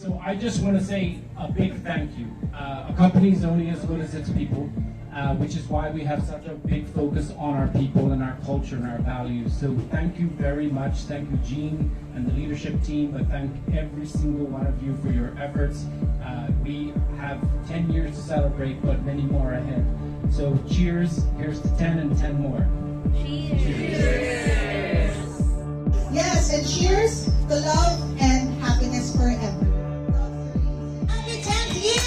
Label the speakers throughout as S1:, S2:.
S1: So I just want to say a big thank you. A company is only as good as its people, which is why we have such a big focus on our people and our culture and our values. So thank you very much. Thank you, Jean and the leadership team, but thank every single one of you for your efforts. We have 10 years to celebrate, but many more ahead. So cheers, here's to 10 and 10 more.
S2: Cheers! Yes, and cheers to love and happiness forever. Happy 10th year!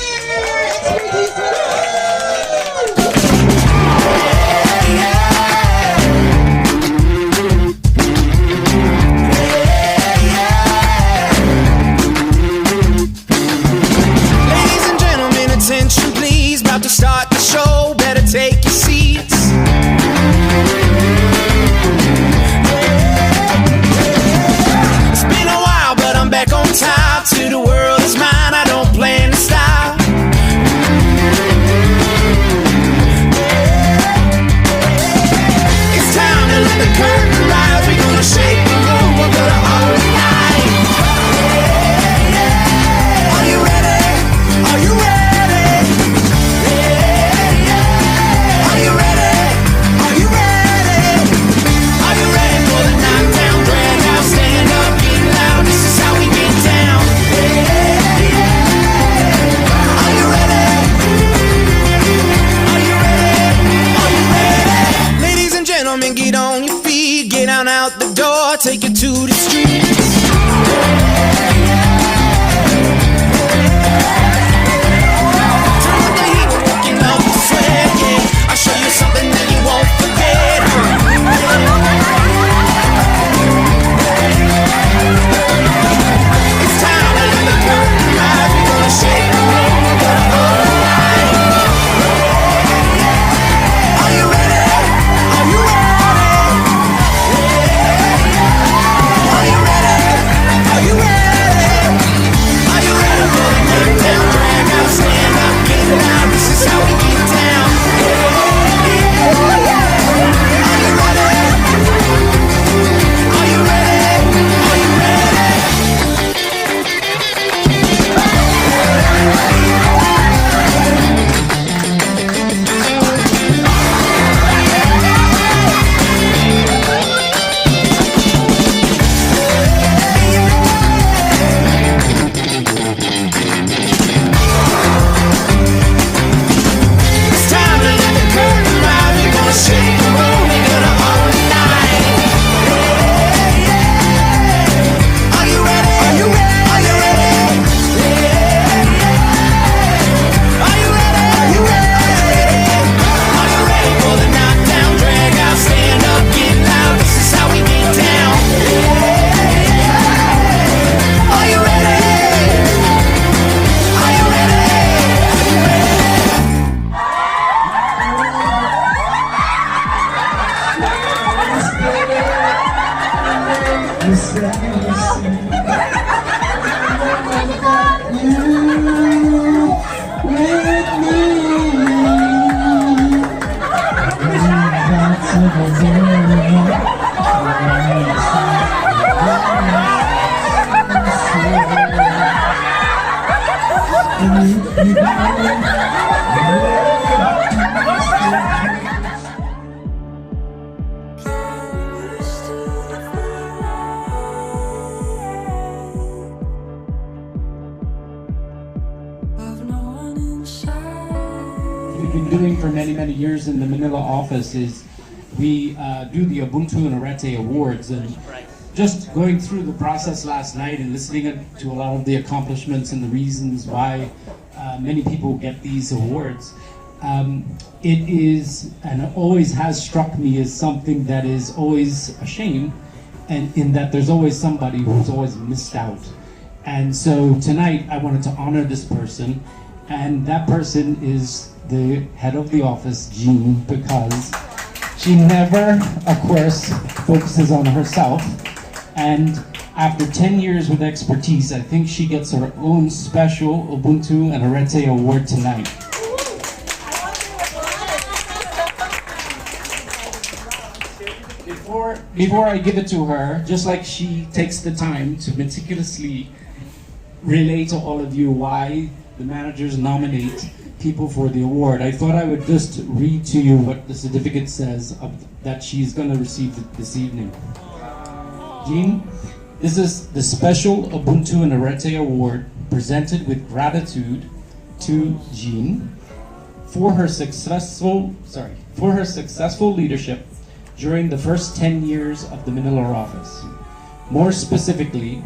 S3: Ladies and gentlemen, attention please. About to start the show, better take your seats. It's been a while, but I'm back on top. To the world is mine, I don't plan to stop. It's time to let the curtain rise. We're gonna shake the room, we're gonna hold it night. Are you ready? Are you ready? Are you ready? Are you ready? Are you ready for the knockdown, drag out, stand up, get loud? This is how we get down. Are you ready? Are you ready? Are you ready? Ladies and gentlemen, get on your feet, get on out the door, take it to the streets. Turn up the heat, we're working up the sweat, yeah. I'll show you something that you won't forget. It's time to let the curtain rise. We're gonna shake the room, we're gonna hold the line. Are you ready? Are you ready? Are you ready? Are you ready? Are you ready for the knockdown, drag out, stand up, get loud? This is how we get down. Are you ready? Are you ready? Are you ready? It's time to let the curtain rise. We're gonna shake the room, we're gonna hold the night. Are you ready? Are you ready? Are you ready? Are you ready? Are you ready? Are you ready for the knockdown, drag out, stand up, get loud? This is how we get down. Are you ready? Are you ready?
S1: We've been doing for many, many years in the Manila office is we do the Ubuntu and Arete Awards, and just going through the process last night and listening to a lot of the accomplishments and the reasons why many people get these awards, it is and it always has struck me as something that is always a shame, and in that there's always somebody who's always missed out. And so tonight I wanted to honor this person, and that person is the head of the office, Jean, because she never, of course, focuses on herself. And after 10 years with expertise, I think she gets her own special Ubuntu and Arete Award tonight. Before I give it to her, just like she takes the time to meticulously relay to all of you why the managers nominate people for the award, I thought I would just read to you what the certificate says that she's going to receive this evening. Jean, this is the special Ubuntu and Arete Award presented with gratitude to Jean for her successful leadership during the first 10 years of the Manila office. More specifically,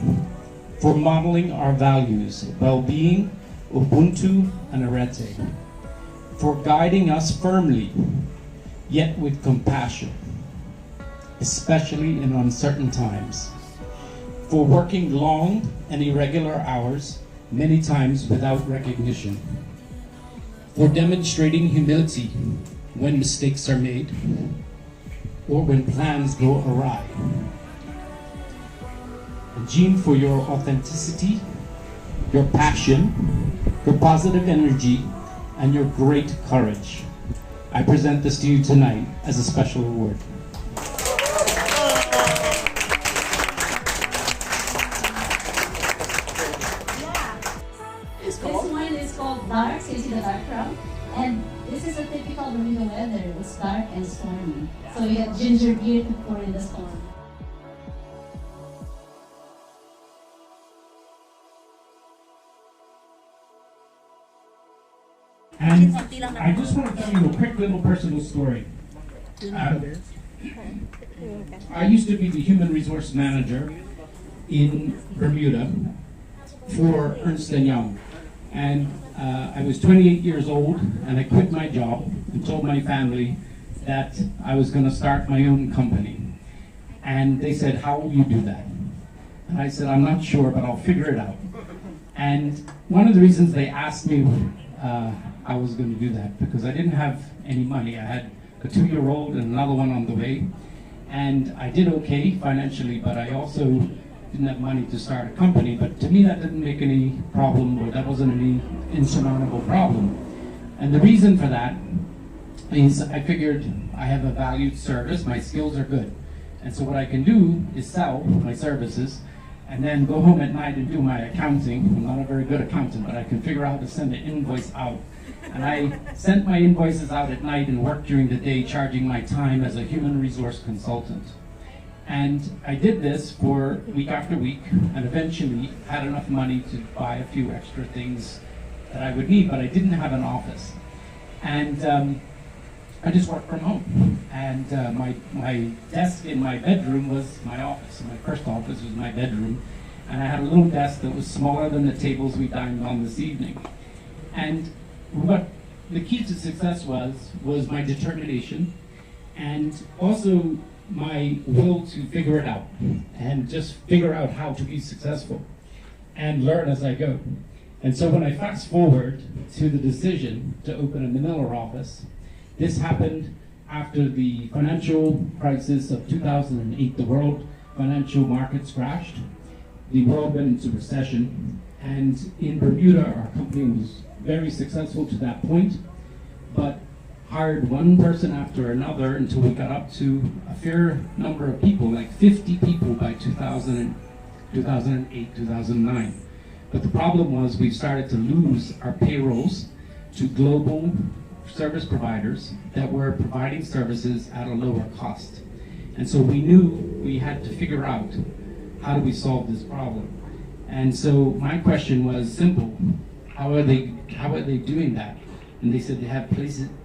S1: for modeling our values, well-being, Ubuntu, and Arete. For guiding us firmly, yet with compassion, especially in uncertain times. For working long and irregular hours, many times without recognition. For demonstrating humility when mistakes are made or when plans go awry. And Jean, for your authenticity, your passion, your positive energy, and your great courage. I present this to you tonight as a special award.
S4: This one is called dark, so you see the dark brown. And this is a typical Manila weather. It's dark and stormy. So you have ginger beer to pour in the storm.
S1: And I just want to tell you a quick little personal story. I used to be the human resource manager in Bermuda for Ernst & Young. And I was 28 years old, and I quit my job and told my family that I was going to start my own company. And they said, "How will you do that?" And I said, "I'm not sure, but I'll figure it out." And one of the reasons they asked me I was going to do that, because I didn't have any money. I had a 2-year-old and another one on the way. And I did okay financially, but I also didn't have money to start a company. But to me, that didn't make any problem, or that wasn't any insurmountable problem. And the reason for that is I figured I have a valued service, my skills are good. And so what I can do is sell my services and then go home at night and do my accounting. I'm not a very good accountant, but I can figure out how to send an invoice out. And I sent my invoices out at night and worked during the day, charging my time as a human resource consultant. And I did this for week after week, and eventually had enough money to buy a few extra things that I would need, but I didn't have an office. And I just worked from home. And my desk in my bedroom was my office. My first office was my bedroom. And I had a little desk that was smaller than the tables we dined on this evening. And what the key to success was my determination, and also my will to figure it out, and just figure out how to be successful, and learn as I go. And so when I fast forward to the decision to open a Manila office, this happened after the financial crisis of 2008. The world financial markets crashed. The world went into recession. And in Bermuda, our company was very successful to that point, but hired one person after another until we got up to a fair number of people, like 50 people by 2008, 2009. But the problem was we started to lose our payrolls to global service providers that were providing services at a lower cost. And so we knew we had to figure out, how do we solve this problem? And so my question was simple: how are they doing that? And they said they have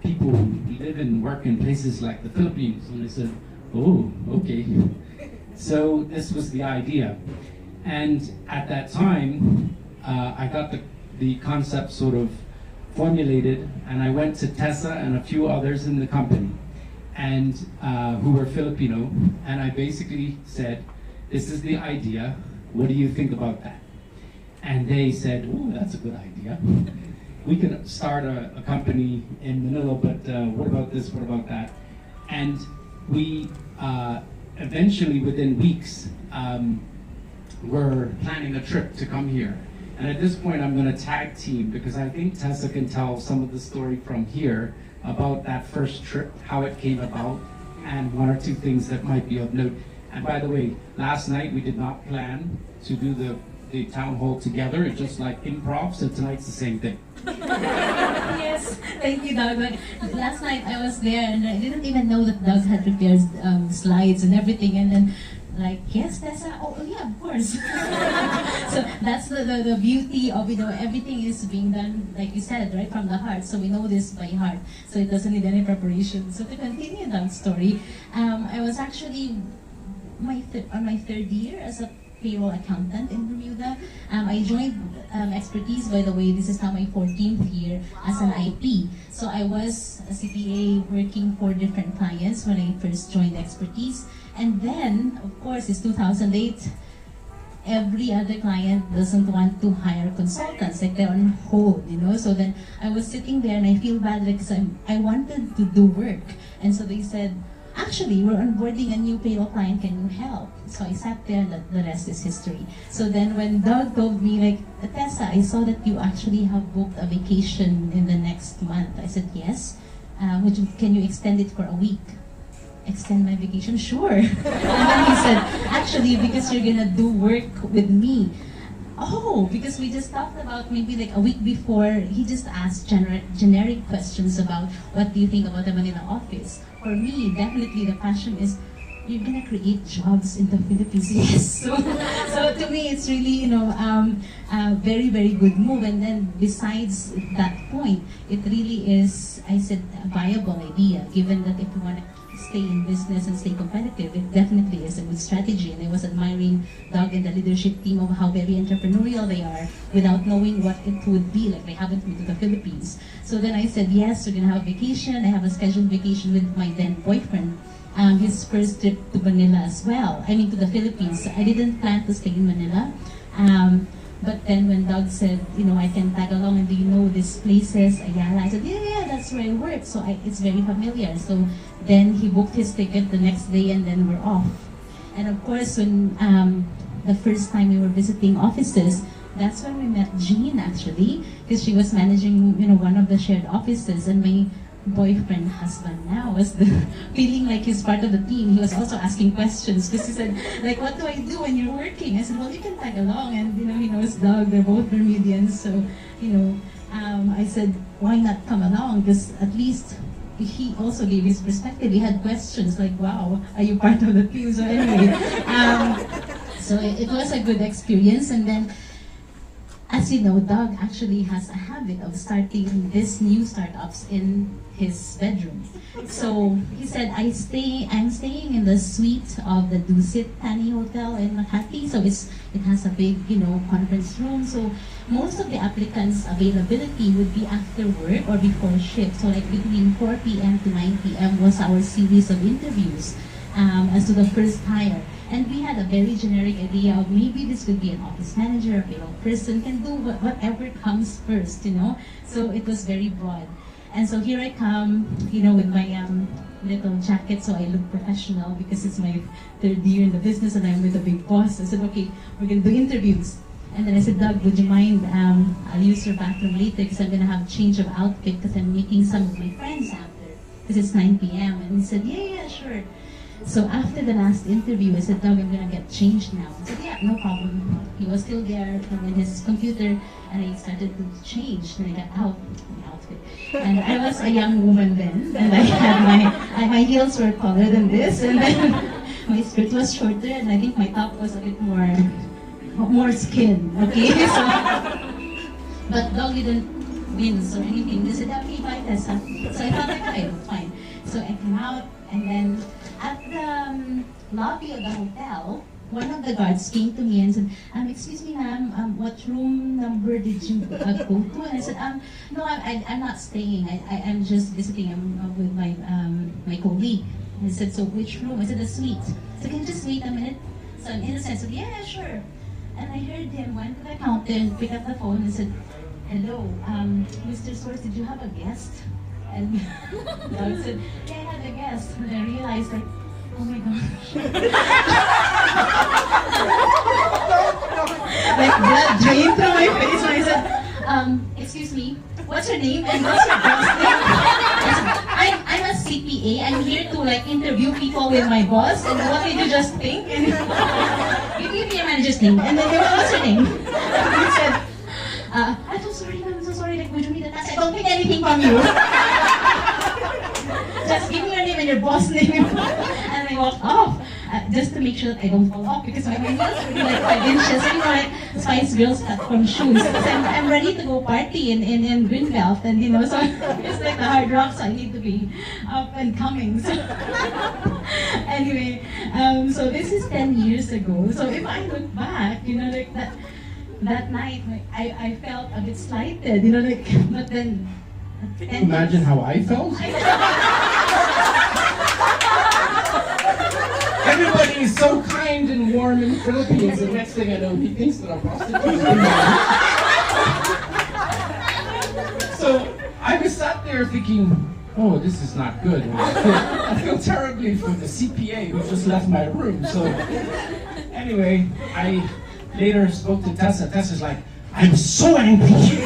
S1: people who live and work in places like the Philippines. And I said, oh, okay. So this was the idea. And at that time, I got the concept sort of formulated, and I went to Tessa and a few others in the company, and who were Filipino, and I basically said, this is the idea, what do you think about that? And they said, oh, that's a good idea. We can start a company in Manila, but what about this, what about that? And we eventually, within weeks, were planning a trip to come here. And at this point, I'm going to tag team, because I think Tessa can tell some of the story from here about that first trip, how it came about, and one or two things that might be of note. And by the way, last night we did not plan to do the the town hall together. It's just like improv, so tonight's the same thing.
S4: Yes, thank you, Doug. Like, last night I was there and I didn't even know that Doug had prepared slides and everything. And then, like, yes, Tessa. Oh, yeah, of course. So that's the beauty of, everything is being done, like you said, right from the heart. So we know this by heart. So it doesn't need any preparation. So to continue Doug's story, I was actually on my third year as a payroll accountant in Bermuda. I joined Expertise, by the way. This is now my 14th year as an IP. So I was a CPA working for different clients when I first joined Expertise. And then, of course, it's 2008. Every other client doesn't want to hire consultants, like they're on hold, So then I was sitting there and I feel bad because I wanted to do work. And so they said, actually, we're onboarding a new payroll client, can you help? So I sat there and the rest is history. So then when Doug told me, like, Tessa, I saw that you actually have booked a vacation in the next month. I said, yes. Can you extend it for a week? Extend my vacation? Sure. And then he said, actually, because you're gonna do work with me. Oh, because we just talked about maybe like a week before, he just asked generic questions about what do you think about the Manila office. For me, definitely the passion is you're gonna create jobs in the Philippines. Yes. So to me, it's really a very, very good move. And then besides that point, it really is, I said, a viable idea. Given that if we want to stay in business and stay competitive, it definitely is a good strategy. And I was admiring Doug and the leadership team of how very entrepreneurial they are without knowing what it would be. Like, they haven't been to the Philippines. So then I said, yes, we're gonna have a vacation. I have a scheduled vacation with my then boyfriend. His first trip to Manila as well. I mean, to the Philippines. I didn't plan to stay in Manila. But then when Doug said, I can tag along and do you know these places, Ayala, I said, yeah, that's where I work. So it's very familiar. So then he booked his ticket the next day and then we're off. And of course, when the first time we were visiting offices, that's when we met Jean actually, because she was managing, one of the shared offices, and my boyfriend, husband now, was feeling like he's part of the team. He was also asking questions because he said, like, what do I do when you're working? I said, well, you can tag along, and he knows Doug, they're both Bermudians, so I said, why not come along? Because at least he also gave his perspective. He had questions like, wow, are you part of the team? So anyway, so it was a good experience. And then, as you know, Doug actually has a habit of starting these new startups in his bedroom. So he said, I'm staying in the suite of the Dusit Tani Hotel in Makati. So it has a big, conference room. So most of the applicants' availability would be after work or before shift. So like between 4 p.m. to 9 p.m. was our series of interviews as to the first hire. And we had a very generic idea of maybe this could be an office manager, a payroll person, can do whatever comes first, So it was very broad. And so here I come, with my little jacket, so I look professional because it's my third year in the business and I'm with a big boss. I said, okay, we're gonna do interviews. And then I said, Doug, would you mind, I'll use your bathroom later because I'm gonna have a change of outfit because I'm meeting some of my friends after, because it's 9 p.m. And he said, yeah, sure. So after the last interview, I said, Doug, I'm gonna get changed now. He said, yeah, no problem. He was still there in his computer, and I started to change. And I got out my outfit. And I was a young woman then, and I had my heels were taller than this, and then my skirt was shorter, and I think my top was a bit more skin. Okay, so but Doug didn't wince or anything. They said, okay, bye, Tessa. So I thought, okay, fine. So I came out, and then at the lobby of the hotel, one of the guards came to me and said, excuse me ma'am, what room number did you go to? And I said, no, I'm not staying. I'm just visiting. I'm with my colleague. And he said, so which room? I said, the suite. So can you just wait a minute? So I'm innocent. I said, yeah, sure. And I heard him went to the counter and picked up the phone and said, hello, Mr. Source, did you have a guest? And Doug said, yeah, I had a guest. And I realized, like, oh my gosh. Like blood drained through my face. And I said, excuse me, what's your name and what's your boss name? I said, I'm a CPA. I'm here to like interview people with my boss. And what did you just think? And give me your manager's name. And then what's your running. He said, I'm so sorry, ma'am, I'm so sorry, like, would you need a taxi? I don't need anything from you. Just give me your name and your boss name. And I walked off. Just to make sure that I don't fall off because my heels are really like 5 inches. You know, like Spice Girls platform shoes. Because I'm ready to go party in Greenbelt, and you know, so it's like the hard rock, so I need to be up and coming. So anyway, so this is 10 years ago. So if I look back, you know, like that night, like, I felt a bit slighted, you know, like, but then.
S1: Can you imagine how I felt? Everybody is so kind and warm in the Philippines, and next thing I know, he thinks that I'm prostituting. So I was sat there thinking, oh, this is not good. I feel terribly for the CPA who just left my room. So anyway, I later spoke to Tessa. Tessa's like, I'm so angry.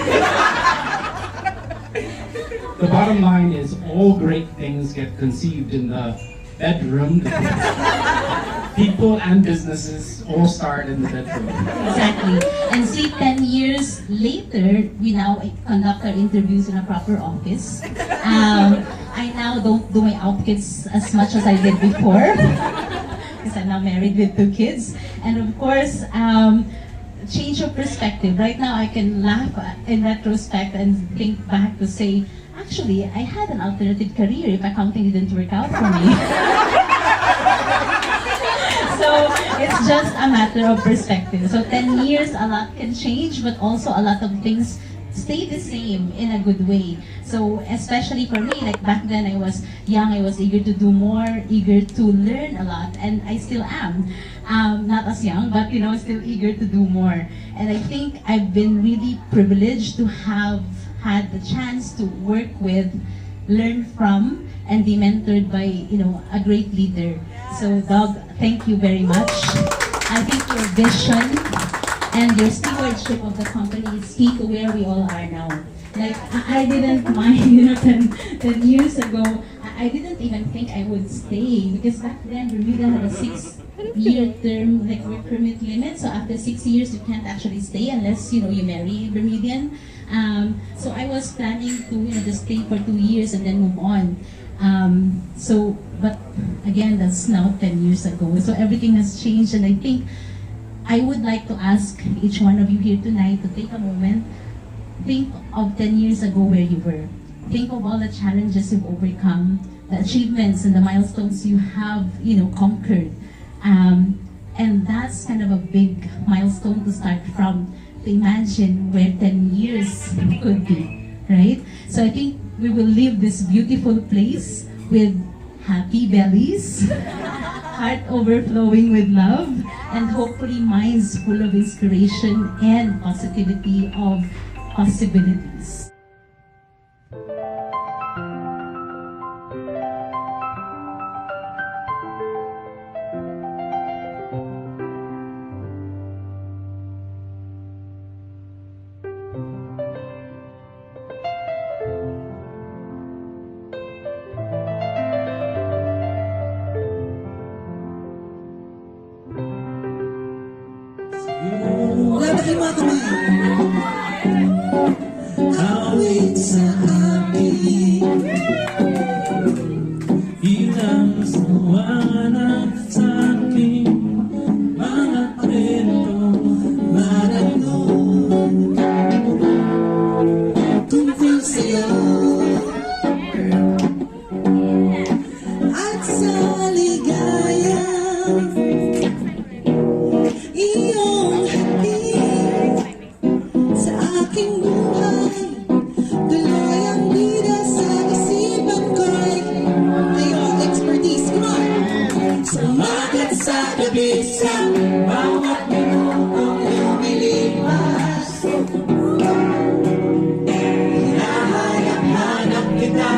S1: The bottom line is all great things get conceived in the bedroom. People and businesses all start in the bedroom.
S4: Exactly. And see, 10 years later, we now conduct our interviews in a proper office. I now don't do my outfits as much as I did before because I'm now married with 2 kids. And of course, change of perspective. Right now, I can laugh in retrospect and think back to say, actually, I had an alternative career if accounting didn't work out for me. So it's just a matter of perspective. So 10 years, a lot can change, but also a lot of things stay the same in a good way. So especially for me, like back then I was young, I was eager to do more, eager to learn a lot, and I still am. Not as young, but you know, still eager to do more. And I think I've been really privileged to have had the chance to work with, learn from, and be mentored by, you know, a great leader. So Doug, thank you very much. I think your vision and your stewardship of the company is key to where we all are now. Like, I didn't mind, you know, 10 years ago, I didn't even think I would stay because back then Bermuda had a 6-year term, like, work permit limit. So after 6 years, you can't actually stay unless, you know, you marry Bermudian. So I was planning to, you know, just stay for 2 years and then move on. But again, that's now 10 years ago. So everything has changed, and I think I would like to ask each one of you here tonight to take a moment, think of 10 years ago where you were. Think of all the challenges you've overcome, the achievements and the milestones you have, you know, conquered. And that's kind of a big milestone to start from, to imagine where 10 years could be, right? So I think we will leave this beautiful place with happy bellies, heart overflowing with love, and hopefully minds full of inspiration and positivity of possibilities.
S3: Wala ba kayo mga kamay? Awit sa akin, ilang sawanan sa akin, mga kwento maraton tungkol sa'yo at sa ligaya. Iyong hatid sa aking buhay, tuloy ang bida sa isipan ko'y iyong expertise. Come on! Sumagat sa gabi sa bawat minutong lumilipas, hinahanap-hanap kita,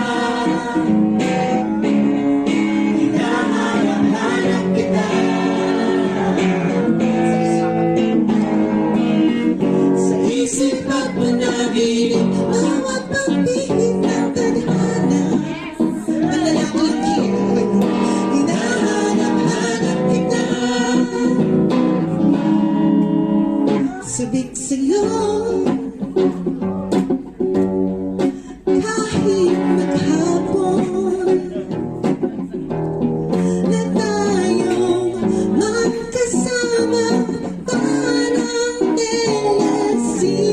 S3: hinahanap-hanap kita. Isip at panaginip, bawat pagpihit ng tadhana, manalangin kita, hinahanap-hanap kita.
S2: sabik sa'yo. Kahit maghapon na tayong magkasama, parang telesine.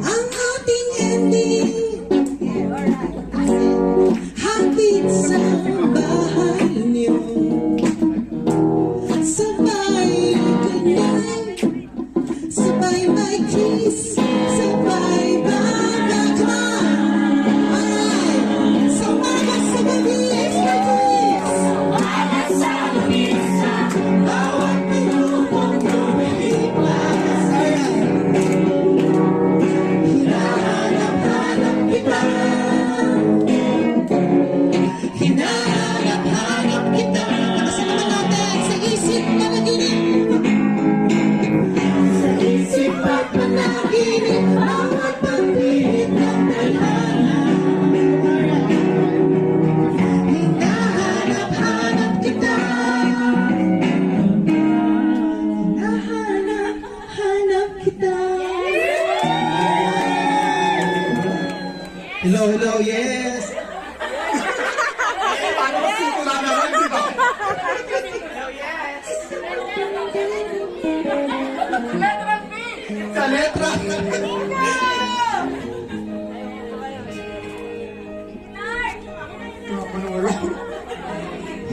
S2: Ang ating ending, hapit sa bahay niyo. Sabay ganyan, sabay may kiss, sabay bagagma. Alright, sa umaga sa gabi, extra kiss. Umaga sa gabi, bawat minutong lumilipas. Alright, hinahanap-hanap kita. Hinahanap-hanap kita. Nakasama natin sa isip na naginip. Sa isip at panaginip, bawat pagpilit ng tadhana. Hinahanap-hanap kita. Hinahanap-hanap kita. Hello, hello, yes. Sa letra.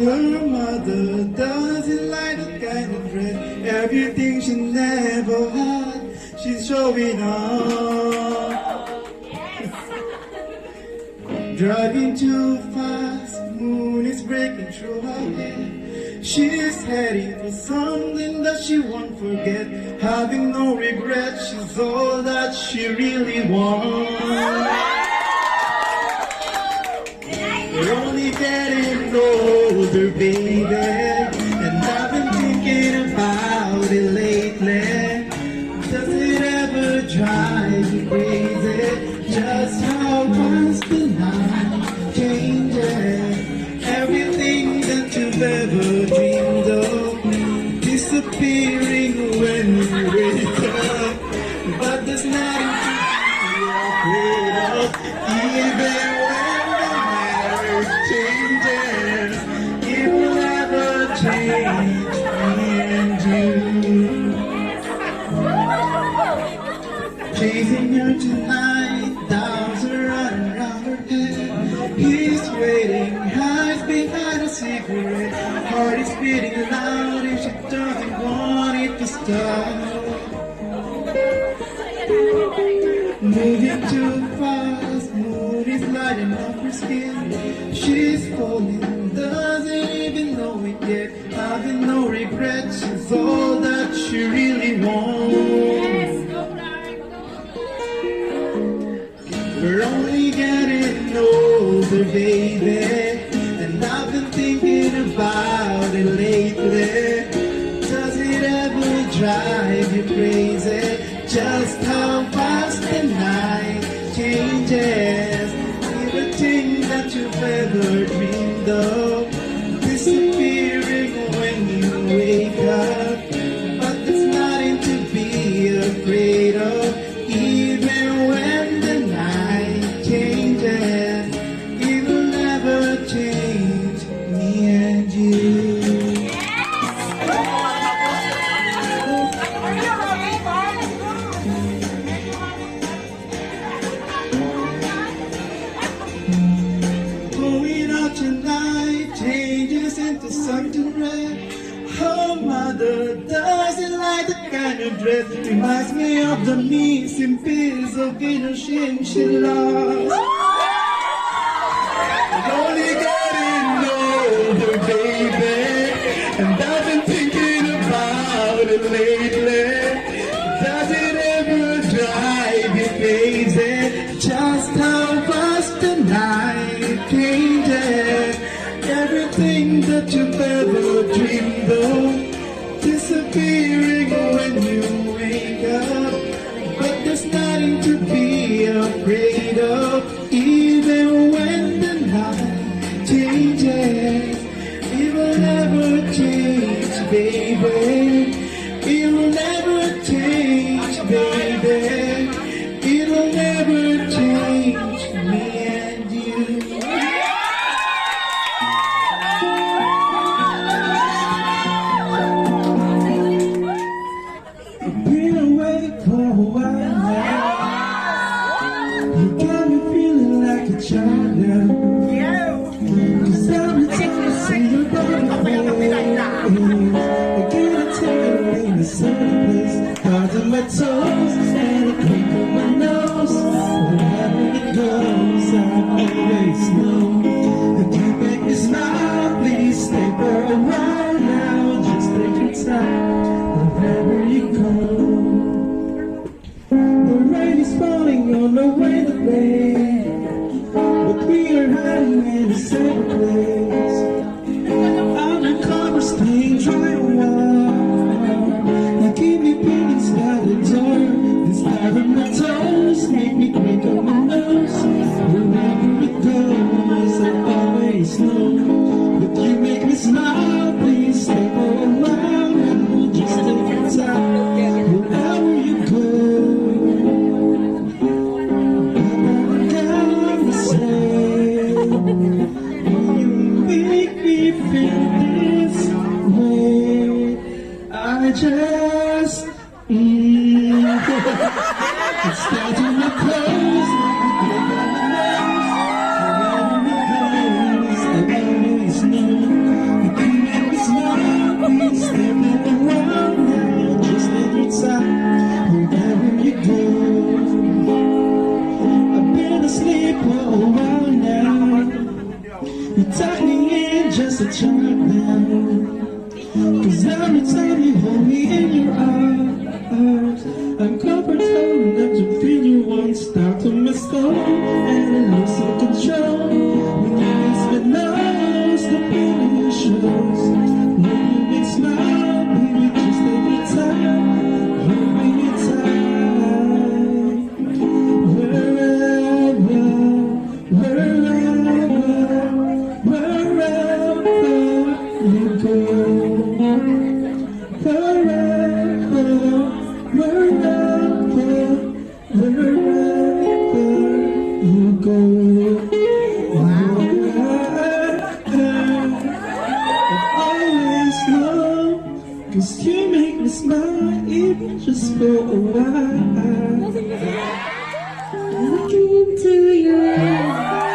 S2: Her mother doesn't like the kind of dress. Everything she never had, she's showing off. Driving too fast, moon is breaking through her head. She's heading for something that she won't forget. Having no regret, she's all that she really wants. We're only getting older, baby, and I've been thinking about it lately. Does it ever drive you crazy? Just how fast the night changes. Everything that you've ever dreamed of disappearing when you wake up. But there's nothing to be afraid of, even when the weather changes. It will never change me and you. Chasing her tonight, doubts are running around her head. He's waiting, eyes behind a cigarette. Heart is beating loud if she doesn't want it to stop. Moving too fast, moon is lighting up her skin. She's falling, doesn't even know it yet. Having no regrets, she's all that she really wants. We're only getting older, baby, and I've been thinking about it lately. Does it ever drive you crazy? Just how fast the night changes. Everything that you've ever dreamed of disappearing when you wake up. But there's nothing to be afraid of, even when the night changes. It will never change me and you. Going out tonight changes into something red. Her mother doesn't like the kind of dress. Reminds me of the missing piece of innocence she lost. Only getting older, baby, and I've been thinking about it lately. Does it ever drive you crazy? Just how fast the night changes. Everything that you've ever dreamed of disappearing when you wake up. But there's nothing to be afraid of, even when the night changes. It will never change, baby. baby. It'll never change me and you. I've been away for a while now. You got me feeling like a child now. 'Cause every time I see your body face, I gotta take it away to some place. Cards on my toes and a creep on my nose. Wherever it goes, I always know that you make me smile. Please stay for a while now. Just take your time wherever you go. The rain is falling on the way to play, but we are hiding in the same place. Undercover, staying dry a while. You keep me feelings by the door. This time on my toes, make me quick on my nose. Wherever it goes, I always know that you make me smile. Please stay for a while and just take your time. Wherever you go, I gotta say, you make me feel this way. I just it's starting to close. Like a on my nose. Wherever it goes, I always know that you make me smile. Please stay around now. Just take your time wherever you go. I've been asleep for a while now. You tuck me in just a child now. 'Cause every time you hold me in your arms, I'm comfortable enough to feel you once start to my soul, and I lose some control. When you miss my nose, the feeling shows. When you make smile, baby, just take your time. Hold me tight. Wherever, wherever you go. Wherever, wherever you go. I always know, 'cause you make me smile even just for a while. Look into your eyes.